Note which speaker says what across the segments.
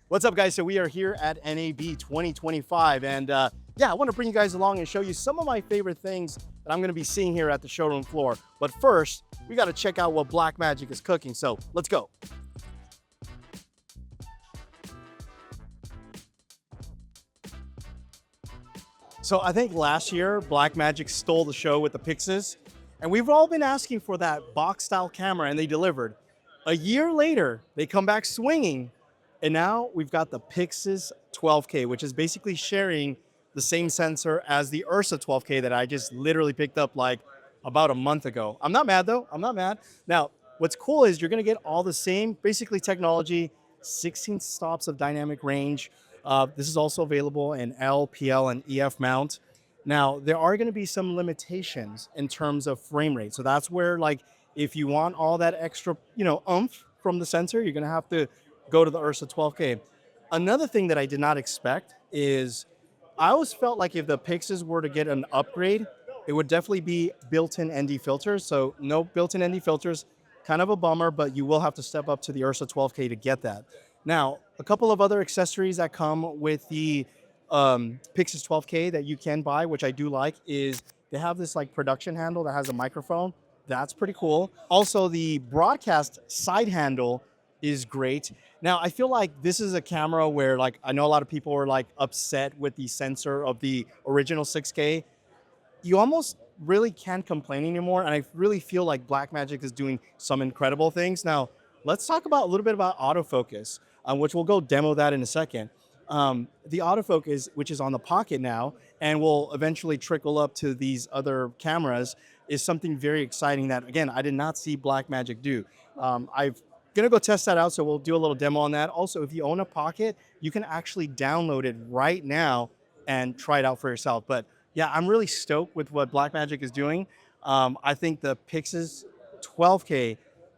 Speaker 1: What's up, guys? So we are here at NAB 2025, and yeah, I want to bring you guys along and show you some of my favorite things that I'm going to be seeing here at the showroom floor. But first, we got to check out what Blackmagic is cooking, so let's go. So I think last year, Blackmagic stole the show with the Pyxis, and we've all been asking for that box-style camera, and they delivered. A year later, they come back swinging, and now we've got the Pyxis 12K, which is basically sharing the same sensor as the Ursa 12K that I just literally picked up like about a month ago. I'm not mad though, I'm not mad. Now, what's cool is you're gonna get all the same, basically technology, 16 stops of dynamic range. This is also available in L, PL, and EF mount. Now, there are gonna be some limitations in terms of frame rate. So that's where, like, if you want all that extra, oomph from the sensor, you're gonna have to go to the Ursa 12K. Another thing that I did not expect is I always felt like if the Pyxis were to get an upgrade, it would definitely be built-in ND filters. So no built-in ND filters, kind of a bummer, but you will have to step up to the Ursa 12K to get that. Now, a couple of other accessories that come with the Pyxis 12K that you can buy, which I do like, is they have this like production handle that has a microphone. That's pretty cool. Also, the broadcast side handle is great. Now, I feel like this is a camera where, like, I know a lot of people are like upset with the sensor of the original 6K. You almost really can't complain anymore, and I really feel like Blackmagic is doing some incredible things. Now, let's talk about a little bit about autofocus, which we'll go demo that in a second. The autofocus, which is on the Pocket now, and will eventually trickle up to these other cameras, is something very exciting that, again, I did not see Blackmagic do. I've gonna go test that out, so we'll do a little demo on that. Also, if you own a Pocket, you can actually download it right now and try it out for yourself. But yeah, I'm really stoked with what Blackmagic is doing. I think the Pyxis 12K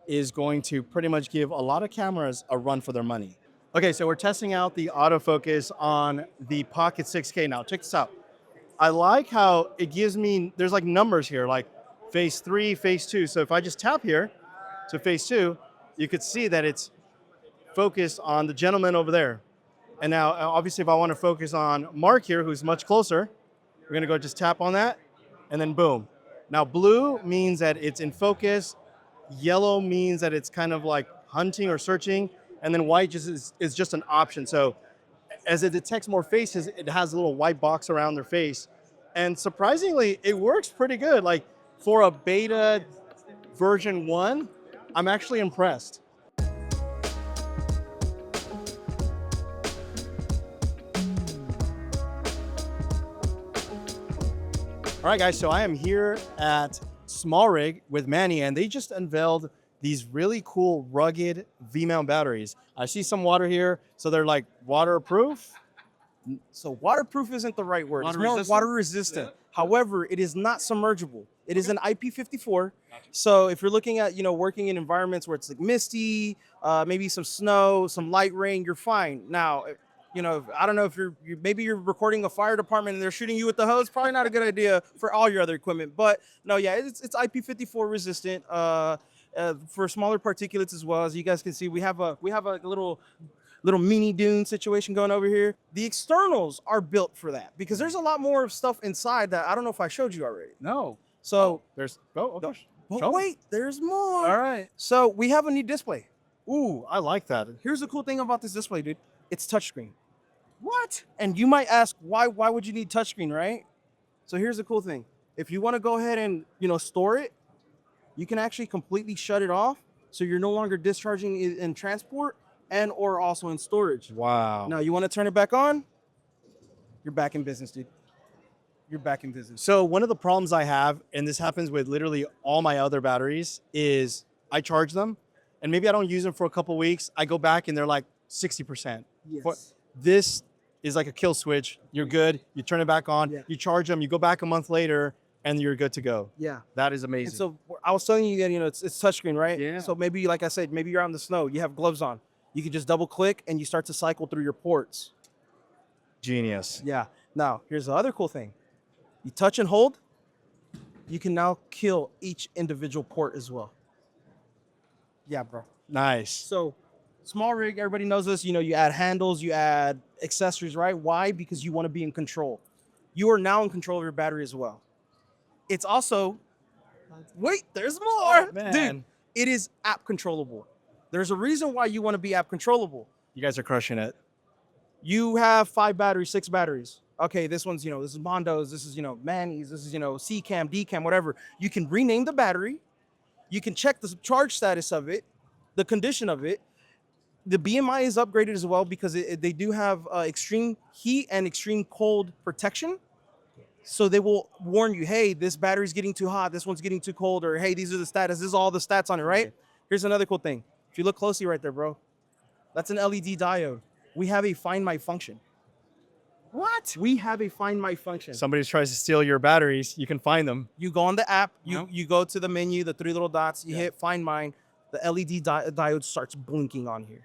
Speaker 1: is going to pretty much give a lot of cameras a run for their money. Okay, so we're testing out the autofocus on the Pocket 6K now. Check this out. I like how it gives me, there's like numbers here, like phase 3, phase 2. So if I just tap here to phase 2, you could see that it's focused on the gentleman over there. And now, obviously, if I want to focus on Mark here, who's much closer, we're gonna go just tap on that, and then boom. Now, blue means that it's in focus, yellow means that it's kind of like hunting or searching, and then white is just an option. So as it detects more faces, it has a little white box around their face. And surprisingly, it works pretty good. Like for a beta version 1, I'm actually impressed. All right, guys, so I am here at Smallrig with Manny, and they just unveiled these really cool, rugged V-mount batteries. I see some water here, so they're like waterproof.
Speaker 2: So waterproof isn't the right word.
Speaker 1: Water
Speaker 2: it's more
Speaker 1: resistant?
Speaker 2: water resistant.
Speaker 1: Yeah.
Speaker 2: However, it is not submergible. It is an IP54. So if you're looking at, working in environments where it's like misty, maybe some snow, some light rain, you're fine. Now, I don't know if maybe you're recording a fire department and they're shooting you with the hose. Probably not a good idea for all your other equipment. But no, yeah, it's IP54 resistant for smaller particulates as well. As you guys can see, we have a little mini dune situation going over here. The externals are built for that because there's a lot more stuff inside that I don't know if I showed you already.
Speaker 1: No.
Speaker 2: So
Speaker 1: There's, oh,
Speaker 2: but
Speaker 1: show me.
Speaker 2: wait, there's more.
Speaker 1: All right.
Speaker 2: So we have a new display.
Speaker 1: Ooh, I like that.
Speaker 2: Here's the cool thing about this display, dude. It's touchscreen. What? And you might ask, why would you need touchscreen, right? So here's the cool thing. If you want to go ahead and, store it, you can actually completely shut it off. So you're no longer discharging it in transport and or also in storage.
Speaker 1: Wow.
Speaker 2: Now you want to turn it back on? You're back in business, dude. You're back in business.
Speaker 1: So one of the problems I have, and this happens with literally all my other batteries, is I charge them, and maybe I don't use them for a couple weeks. I go back and they're like 60%.
Speaker 2: Yes.
Speaker 1: This is like a kill switch. You're good. You turn it back on.
Speaker 2: Yeah.
Speaker 1: You charge them. You go back a month later, and you're good to go.
Speaker 2: Yeah.
Speaker 1: That is amazing.
Speaker 2: And so I was telling you that, it's touchscreen, right?
Speaker 1: Yeah.
Speaker 2: So maybe, like I said, maybe you're out in the snow. You have gloves on. You can just double click and you start to cycle through your ports.
Speaker 1: Genius.
Speaker 2: Yeah. Now, here's the other cool thing. You touch and hold, you can now kill each individual port as well. Yeah, bro.
Speaker 1: Nice.
Speaker 2: So Smallrig, everybody knows this. You know, you add handles, you add accessories, right? Why? Because you want to be in control. You are now in control of your battery as well. It's also, wait, there's more.
Speaker 1: Oh, man.
Speaker 2: Dude, it is app controllable. There's a reason why you want to be app controllable.
Speaker 1: You guys are crushing it.
Speaker 2: You have 5 batteries, 6 batteries. Okay, this one's, this is Mondo's, this is, Manny's, this is, C-Cam, D-Cam, whatever. You can rename the battery. You can check the charge status of it, the condition of it. The BMI is upgraded as well because they do have extreme heat and extreme cold protection. So they will warn you, hey, this battery's getting too hot, this one's getting too cold, or hey, these are the status, this is all the stats on it, right? Here's another cool thing. If you look closely right there, bro, that's an LED diode. We have a Find My function.
Speaker 1: What?
Speaker 2: We have a Find My function.
Speaker 1: Somebody tries to steal your batteries, you can find them.
Speaker 2: You go on the app, you go to the menu, the 3 little dots, you hit Find Mine, the LED diode starts blinking on here.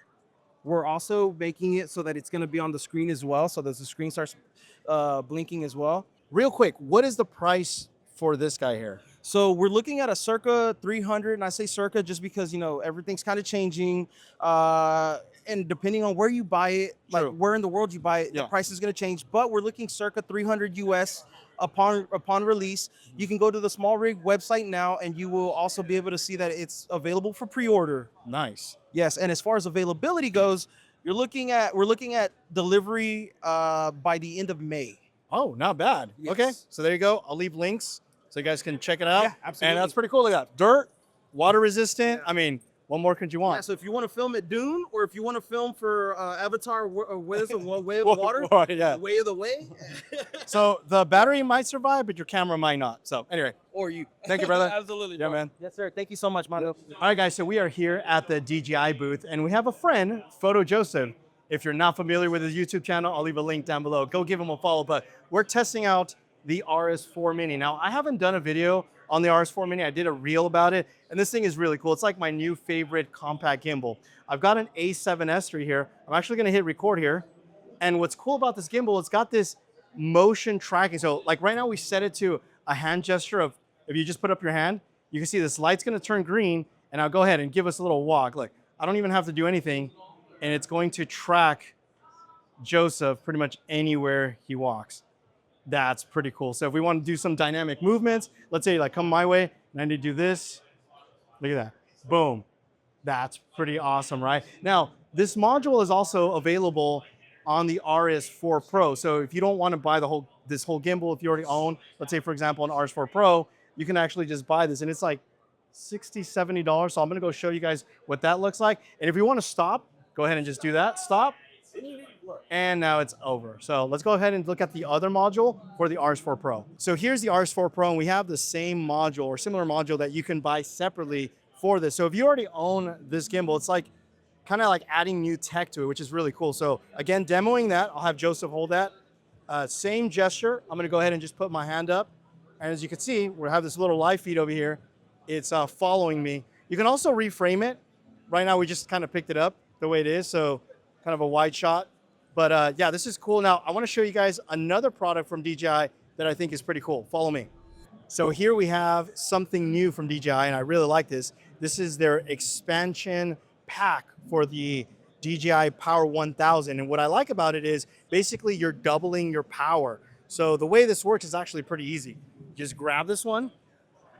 Speaker 2: We're also making it so that it's going to be on the screen as well, so that the screen starts blinking as well.
Speaker 1: Real quick, what is the price for this guy here?
Speaker 2: So we're looking at a circa 300, and I say circa just because, everything's kind of changing. And depending on where you buy it, like where in the world you buy it, the price is going to change. But we're looking circa 300 US upon release. You can go to the Smallrig website now, and you will also be able to see that it's available for pre-order.
Speaker 1: Nice.
Speaker 2: Yes, and as far as availability goes, we're looking at delivery by the end of May.
Speaker 1: Oh, not bad.
Speaker 2: Yes.
Speaker 1: Okay, so there you go. I'll leave links so you guys can check it out.
Speaker 2: Yeah, absolutely.
Speaker 1: And that's pretty cool. Look at that. Dirt, water resistant. I mean, what more could you want?
Speaker 2: Yeah, so if you want to film at Dune, or if you want to film for Avatar, Way of the Water,
Speaker 1: yeah.
Speaker 2: Way of the Way.
Speaker 1: So the battery might survive, but your camera might not. So anyway,
Speaker 2: Or you.
Speaker 1: thank you, brother.
Speaker 2: Absolutely.
Speaker 1: Yeah,
Speaker 2: bro.
Speaker 1: man.
Speaker 2: Yes, sir. Thank you so much, Mondo.
Speaker 1: All right, guys, so we are here at the DJI booth, and we have a friend, Photo Joseph. If you're not familiar with his YouTube channel, I'll leave a link down below. Go give him a follow, but we're testing out the RS4 Mini. Now, I haven't done a video on the RS4 Mini. I did a reel about it, and this thing is really cool. It's like my new favorite compact gimbal. I've got an A7S III here. I'm actually gonna hit record here, and what's cool about this gimbal, it's got this motion tracking. So like right now, we set it to a hand gesture of, if you just put up your hand, you can see this light's gonna turn green, and I'll go ahead and give us a little walk. Look, I don't even have to do anything, and it's going to track Joseph pretty much anywhere he walks. That's pretty cool. So if we want to do some dynamic movements, let's say like come my way, and I need to do this. Look at that. Boom. That's pretty awesome, right? Now, this module is also available on the RS4 Pro. So if you don't want to buy this whole gimbal, if you already own, let's say for example, an RS4 Pro, you can actually just buy this, and it's like $60, $70. So I'm gonna go show you guys what that looks like. And if you want to stop, go ahead and just do that. Stop. And now it's over. So let's go ahead and look at the other module for the RS4 Pro. So here's the RS4 Pro, and we have the same module or similar module that you can buy separately for this. So if you already own this gimbal, it's like kind of like adding new tech to it, which is really cool. So again, demoing that, I'll have Joseph hold that. Same gesture. I'm gonna go ahead and just put my hand up. And as you can see, we have this little live feed over here. It's following me. You can also reframe it. Right now, we just kind of picked it up the way it is. So kind of a wide shot. But yeah, this is cool. Now, I want to show you guys another product from DJI that I think is pretty cool. Follow me. So here we have something new from DJI, and I really like this. This is their expansion pack for the DJI Power 1000. And what I like about it is basically you're doubling your power. So the way this works is actually pretty easy. Just grab this one,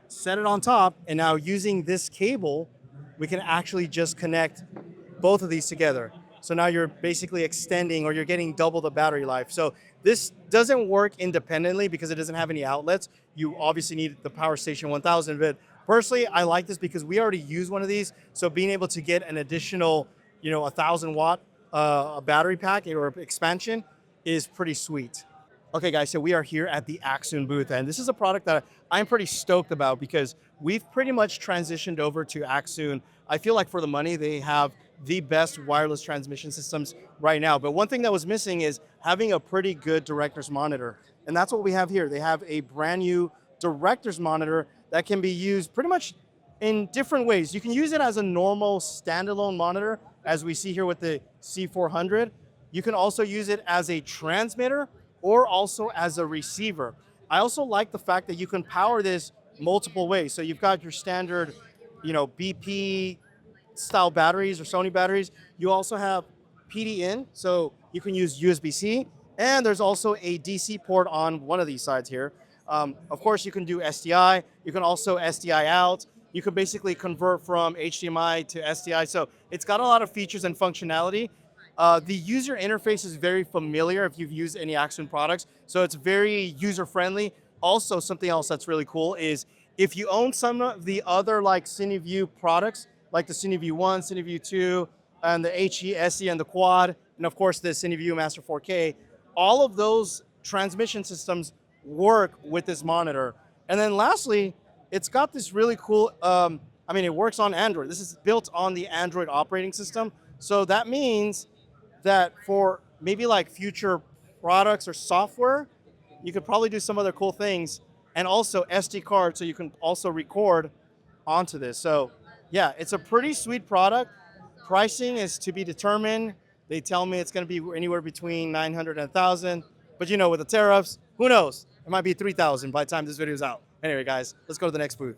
Speaker 1: set it on top, and now using this cable, we can actually just connect both of these together. So now you're basically extending, or you're getting double the battery life. So this doesn't work independently because it doesn't have any outlets. You obviously need the Power Station 1000, but personally, I like this because we already use one of these. So being able to get an additional, 1,000-watt battery pack or expansion is pretty sweet. Okay, guys, so we are here at the Accsoon booth, and this is a product that I'm pretty stoked about because we've pretty much transitioned over to Accsoon. I feel like for the money, they have the best wireless transmission systems right now. But one thing that was missing is having a pretty good director's monitor. And that's what we have here. They have a brand new director's monitor that can be used pretty much in different ways. You can use it as a normal standalone monitor, as we see here with the C400. You can also use it as a transmitter or also as a receiver. I also like the fact that you can power this multiple ways. So you've got your standard, BP, style batteries or Sony batteries. You also have PD in, so you can use USB-C, and there's also a DC port on one of these sides here. Of course, you can do SDI. You can also SDI out. You can basically convert from HDMI to SDI. So it's got a lot of features and functionality. The user interface is very familiar if you've used any Accsoon products. So it's very user-friendly. Also, something else that's really cool is if you own some of the other like CineView products, like the CineView 1, CineView 2, and the HE, SE, and the Quad, and of course the CineView Master 4K, all of those transmission systems work with this monitor. And then lastly, it's got this really cool, it works on Android. This is built on the Android operating system. So that means that for maybe like future products or software, you could probably do some other cool things, and also SD card, so you can also record onto this. So yeah, it's a pretty sweet product. Pricing is to be determined. They tell me it's going to be anywhere between 900 and 1,000, but you know, with the tariffs, who knows? It might be 3,000 by the time this video is out. Anyway, guys, let's go to the next booth.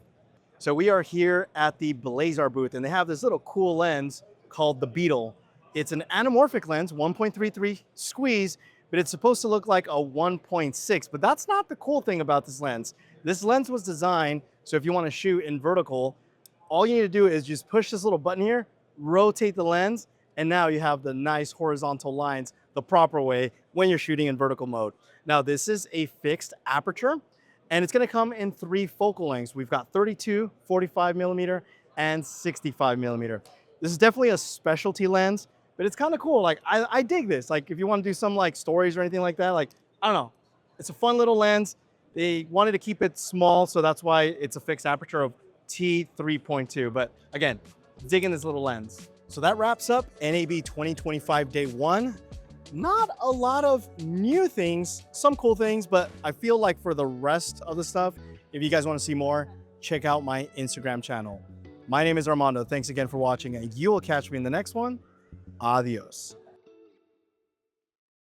Speaker 1: So we are here at the Blazar booth, and they have this little cool lens called the Beetle. It's an anamorphic lens, 1.33 squeeze, but it's supposed to look like a 1.6, but that's not the cool thing about this lens. This lens was designed so if you want to shoot in vertical, all you need to do is just push this little button here, rotate the lens, and now you have the nice horizontal lines the proper way when you're shooting in vertical mode. Now this is a fixed aperture, and it's going to come in 3 focal lengths. We've got 32, 45 millimeter, and 65 millimeter. This is definitely a specialty lens, but it's kind of cool. Like I dig this. Like if you want to do some like stories or anything like that, like I don't know, it's a fun little lens. They wanted to keep it small, so that's why it's a fixed aperture of T3.2. But again, digging this little lens. So that wraps up NAB 2025 Day 1. Not a lot of new things, some cool things, but I feel like for the rest of the stuff, if you guys want to see more, check out my Instagram channel. My name is Armando. Thanks again for watching, and you will catch me in the next one. Adios.